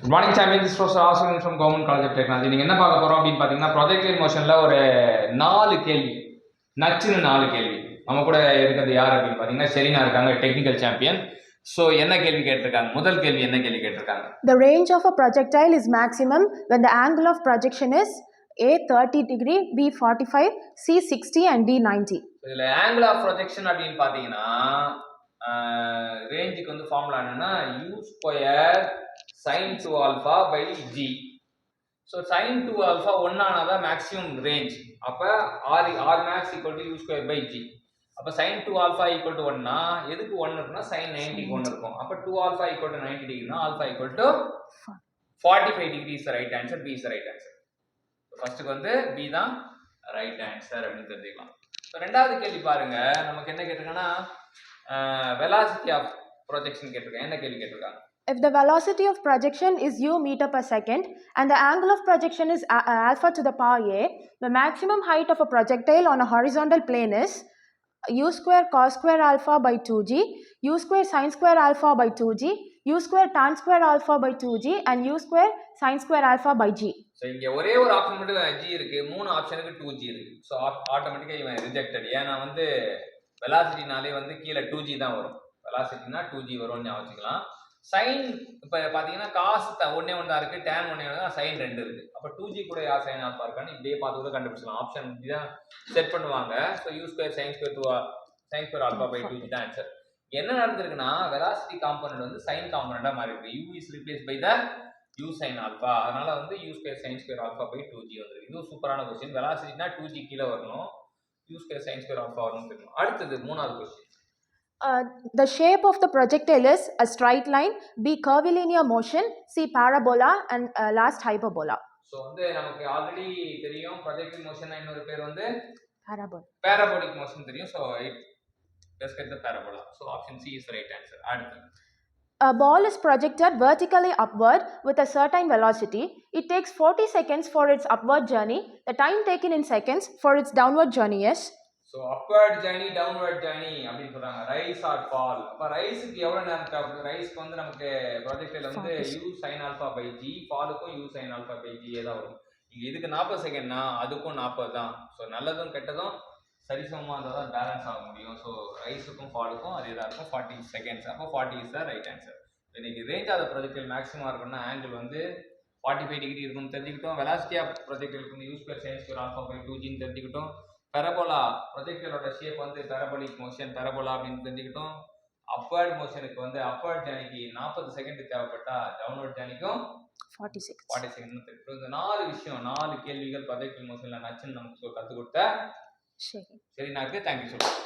Good morning, champions. This is Professor Aswin from Government College of Technology. நீங்கள் என்ன பார்க்க போகிறோம் அப்படின்னு பார்த்தீங்கன்னா ப்ரொஜெக்டைல் மோஷனில் ஒரு 4 கேள்வி நச்சுன்னு 4 கேள்வி நம்ம கூட இருக்கிறது யார் அப்படின்னு பார்த்தீங்கன்னா ஷெரினா இருக்காங்க, டெக்னிக்கல் சாம்பியன். ஸோ என்ன கேள்வி கேட்டிருக்காங்க? முதல் கேள்வி என்ன கேள்வி கேட்டிருக்காங்க? The range of a projectile is maximum when the angle of projection is A 30 degree, B 45, C 60 and D 90. இதில் ஆங்கிள் ஆஃப் ப்ரொஜெக்ஷன் அப்படின்னு பார்த்தீங்கன்னா ரேஞ்சுக்கு வந்து ஃபார்முலா என்னன்னா U² sin 2 alpha by G. So sin 2 alpha 1 ஆனதா maximum range. அப்ப R max equal to U² by G. அப்ப sin 2 alpha equal to 1 னா எதுக்கு 1 இருக்குன்னா sin 90 க்கு 1 இருக்கும். அப்ப 2 alpha equal to 90 degree னா alpha equal to 45 degree is the right answer. B is the right answer. ஃபர்ஸ்ட்க்கு வந்து B தான் ரைட் ஆன்சர் அப்படின்னு தெரிஞ்சுக்கலாம். ஸோ ரெண்டாவது கேள்வி பாருங்க, நமக்கு என்ன கேட்டிருக்காங்கன்னா வெலாசிட்டி ஆஃப் ப்ரொஜெக்ஷன் கேட்டிருக்காங்க. என்ன கேள்வி கேட்டிருக்காங்க? If the velocity of projection is u meter per second and the angle of projection is alpha to the power a, the maximum height of a projectile on a horizontal plane is u square cos square alpha by 2g, u square sin square alpha by 2g, u square tan square alpha by 2g and u square sin square alpha by g. So இங்கே ஒரே ஒரு option மட்டும் g இருக்கு, 3 ஆப்ஷனுக்கு 2g இருக்கு. So ஆட்டோமேட்டிக்காக இவன் rejected. ஏன்னா வந்து வெலாசிட்டினாலே வந்து கீழே 2g தான் வரும். வெலாசிட்டினா 2g வரும்னு வச்சுக்கலாம். சைன் இப்போ பார்த்தீங்கன்னா காசு ஒன்னே ஒன்று தான் இருக்குது, டேன் ஒன்னே ஒன்று தான், சைன் 2 இருக்குது. அப்போ 2g கூட யார் சைன் ஆல்ஃபா இருக்கான்னு இப்படியே பார்த்து கூட கண்டுபிடிச்சலாம். ஆப்ஷன் இப்படி தான் செட் பண்ணுவாங்க. So U² sin square alpha by 2g தான் ஆன்சர். என்ன நடந்திருக்குன்னா வெலாசிட்டி காம்பனண்ட் வந்து சைன் காம்பனண்டாக மாறி இருக்கு. U is replaced by the U sin alpha. அதனால வந்து U² sin square alpha by 2g வந்துருக்கு. இது சூப்பரான கொஸ்டின். வெலாசிட்டினா 2g கீழே வரணும், U² sin square alpha வரணும் தெரியும். அடுத்தது மூணாவது question. The shape of the projectile is a straight line, B curvilinear motion, C parabola and last hyperbola. So வந்து நமக்கு ஆல்ரெடி தெரியும் ப்ரொஜெக்டைல் மோஷன் இன்னொரு பேர் வந்து parabolic motion தெரியும். So let's get the parabola. So option C is the right answer. அடுத்து a ball is projected vertically upward with a certain velocity. It takes 40 seconds for its upward journey. The time taken in seconds for its downward journey is. So upward journey downward journey அப்படின்னு சொல்றாங்க. Rise or fall. அப்போ ரைஸுக்கு எவ்வளோ நேரம் தேவைப்படுது? ரைஸ்க்கு வந்து நமக்கு ப்ராஜெக்டில் வந்து U sin alpha by G, ஃபாலுக்கும் U sin alpha by G தான் வரும். இங்கே இதுக்கு 40 செகண்ட்னா அதுக்கும் 40 தான். ஸோ நல்லதும் கெட்டதும் சரிசமமாக இருந்தால் தான் பேலன்ஸ் ஆக முடியும். ஸோ ரைஸுக்கும் ஃபாலுக்கும் அதே தான் இருக்கும், 40 செகண்ட்ஸ். அப்போ 40 இஸ் த ரைட் ஆன்சர். இன்னைக்கு ரேஞ்ச் ஆஃப் ப்ரொஜெக்டில் மேக்ஸிமம் இருக்குன்னா ஆங்கிள் வந்து 45 டிகிரி இருக்குன்னு தெரிஞ்சுக்கிட்டோம். வெலாசிட்டி ஆஃப் ப்ரொஜெக்டிலுக்கு வந்து U² sin square alpha by 2gன்னு தெரிஞ்சுக்கிட்டோம். பெரபோலா ப்ரொஜெக்டரோட ஷேப் வந்து பெரபோலிக் மோஷன், பெரபோலா அப்படின்னு தெரிஞ்சுக்கிட்டோம். அப்வர்ட் மோஷனுக்கு வந்து அப்வர்ட் ஜர்னிக்கு 40 செகண்ட் தேவைப்பட்டா டவுன்வர்ட் ஜர்னிக்கும் 40 செகண்ட் தெரியும். இந்த 4 விஷயம் 4 கேள்விகள் ப்ரொஜெக்டல் மோஷன்ல நச்சுன்னு நமக்கு கற்றுக் கொடுத்த ஷெரினாக்கு தேங்க்யூ சொல்லுங்கள்.